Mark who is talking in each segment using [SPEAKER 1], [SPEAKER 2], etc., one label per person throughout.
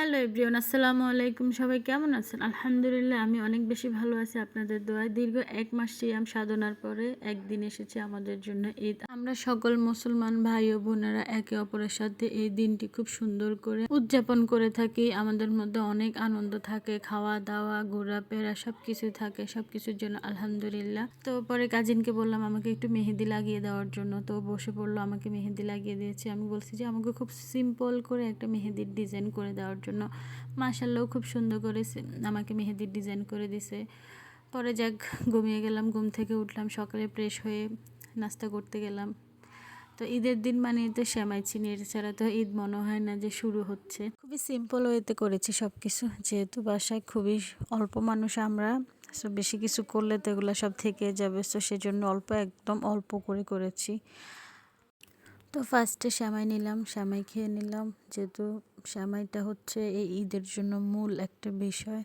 [SPEAKER 1] Hello everyone, আসসালামু আলাইকুম। সবাই কেমন আছেন? আলহামদুলিল্লাহ আমি অনেক বেশি ভালো আছি আপনাদের দোয়ায়। দীর্ঘ ১ মাস সিয়াম সাধনার পরে একদিন এসেছে আমাদের জন্য ঈদ। আমরা সকল মুসলমান ভাই ও বোনেরা একে অপরের সাথে এই দিনটি খুব সুন্দর করে উদযাপন করে থাকি। আমাদের মধ্যে অনেক আনন্দ থাকে, খাওয়া দাওয়া ঘোরাফেরা সব কিছু থাকে, সব কিছুর জন্য আলহামদুলিল্লাহ। তো পরে কাজিনকে বললাম আমাকে একটু মেহেদি লাগিয়ে দেওয়ার জন্য, তো বসে পড়লো, আমাকে মেহেদি লাগিয়ে দিয়েছে। আমি বলছি যে আমাকে খুব সিম্পল করে একটা মেহেদির ডিজাইন করে দেওয়ার জন্য। মাশাআল্লাহ খুব সুন্দর করে আমাকে মেহেদির ডিজাইন করে দিছে। পরে যাক ঘুমিয়ে গেলাম, ঘুম থেকে উঠলাম সকালে, ফ্রেশ হয়ে নাস্তা করতে গেলাম। তো ঈদের দিন মানে তো সেমাই চিনি, এছাড়া তো ঈদ মনে হয় না যে শুরু হচ্ছে। খুবই সিম্পল ওয়েতে করেছি সব কিছু, যেহেতু বাসায় খুবই অল্প মানুষ আমরা, সো বেশি কিছু করলে তো এগুলো সব থেকে যাবে, সো সেজন্য একদম অল্প করে করেছি। তো ফার্স্টে সেমাই নিলাম, সেমাই খেয়ে নিলাম, যেহেতু সেমাইটা হচ্ছে এই ঈদের জন্য মূল একটা বিষয়।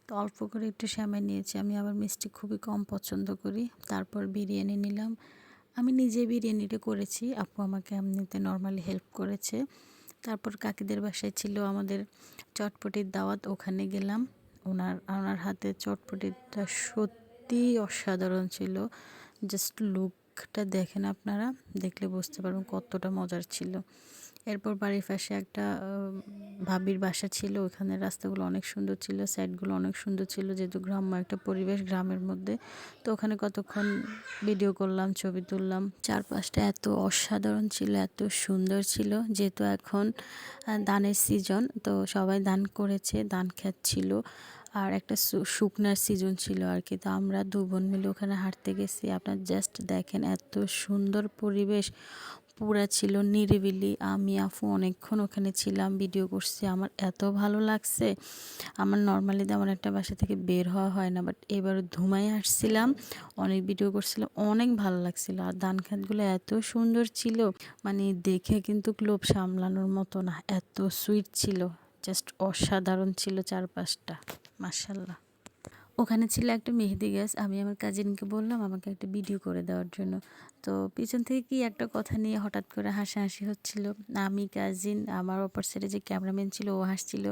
[SPEAKER 1] তো অল্প করে একটু সেমাই নিয়েছি, আমি আবার মিষ্টি খুবই কম পছন্দ করি। তারপর বিরিয়ানি নিলাম, আমি নিজে বিরিয়ানিটা করেছি, আপু আমাকে এমনিতে নর্মালি হেল্প করেছে। তারপর কাকিদের বাসায় ছিল আমাদের চটপটির দাওয়াত, ওখানে গেলাম। ওনার হাতে চটপটিটা সত্যি অসাধারণ ছিল। জাস্ট লুকটা দেখেন, আপনারা দেখলে বুঝতে পারবেন কতটা মজার ছিল। এরপর বাড়ির পাশে একটা ভাবির বাসা ছিল, ওখানে রাস্তাগুলো অনেক সুন্দর ছিল, সাইডগুলো অনেক সুন্দর ছিল, যেহেতু গ্রাম্য একটা পরিবেশ গ্রামের মধ্যে। তো ওখানে কতক্ষণ ভিডিও করলাম, ছবি তুললাম। চারপাশটা এত অসাধারণ ছিল, এত সুন্দর ছিল। যেহেতু এখন ধানের সিজন, তো সবাই ধান করেছে, ধান ক্ষেত ছিল, আর একটা শুকনার সিজন ছিল আর কি। তো আমরা দু বোন মিলে ওখানে হাঁটতে গেছি। আপনার জাস্ট দেখেন এত সুন্দর পরিবেশ, পুরা ছিল নিরিবিলি। আমি আফু অনেকক্ষণ ওখানে ছিলাম, ভিডিও করছি, আমার এত ভালো লাগছে। আমার নর্মালি তেমন একটা বাসা থেকে বের হওয়া হয় না, বাট এবার ধুমায় আসছিলাম, অনেক ভিডিও করছিলাম, অনেক ভালো লাগছিল। আর ধান খেতগুলো এত সুন্দর ছিল, মানে দেখে কিন্তু লোভ সামলানোর মতো না, এত সুইট ছিল, জাস্ট অসাধারণ ছিল চারপাশটা, মাশাল্লাহ। ওখানে ছিল একটা মেহেদি গাছ, আমি আমার কাজিনকে বললাম আমাকে একটা ভিডিও করে দেওয়ার জন্য। তো পিছন থেকে কি একটা কথা নিয়ে হঠাৎ করে হাসাহাসি হচ্ছিল, আমি, কাজিন, আমার অপর সাইডে যে ক্যামেরাম্যান ছিল ও হাসছিল।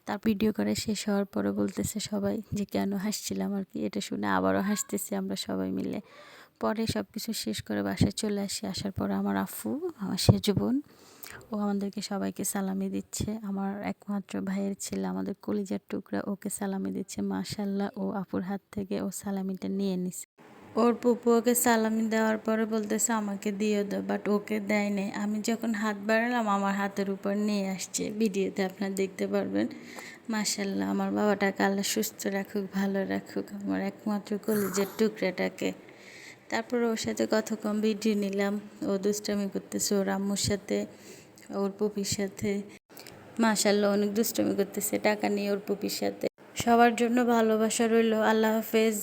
[SPEAKER 1] তার ভিডিও করা শেষ হওয়ার পরে বলতেছে সবাই যে কেন হাসছিলাম আর কি, এটা শুনে আবারও হাসতেছি আমরা সবাই মিলে। পরে সব কিছু শেষ করে বাসায় চলে আসি। আসার পর আমার আফু, আমার সেজ বোন, ও আমাদেরকে সবাইকে সালামি দিচ্ছে। আমার একমাত্র ভাইয়ের ছেলে, আমাদের কলিজার টুকরা, ওকে সালামি দিচ্ছে। মাশাল্লাহ, ও আপুর হাত থেকে ও সালামিটা নিয়ে নিছে। ওর পুপু ওকে সালামি দেওয়ার পরে বলতেছে আমাকে দিয়ে দাও, বাট ওকে দেয় নাই। আমি যখন হাত বাড়ালাম আমার হাতের উপর নিয়ে আসছে, ভিডিওতে আপনারা দেখতে পারবেন। মাশাল্লাহ, আমার বাবাটাকে আল্লাহ সুস্থ রাখুক, ভালো রাখুক, আমার একমাত্র কলিজার টুকরাটাকে। তারপর ওর সাথে কতক্ষণ ভিডিও নিলাম, ও দুষ্টামি করতেছে ওর আম্মুর সাথে, ওর পুপির সাথে। মাশাল্লাহ অনেক দুষ্টামি করতেছে টাকা নিয়ে ওর পুপির সাথে। সবার জন্য ভালোবাসা রইল। আল্লাহ হাফেজ।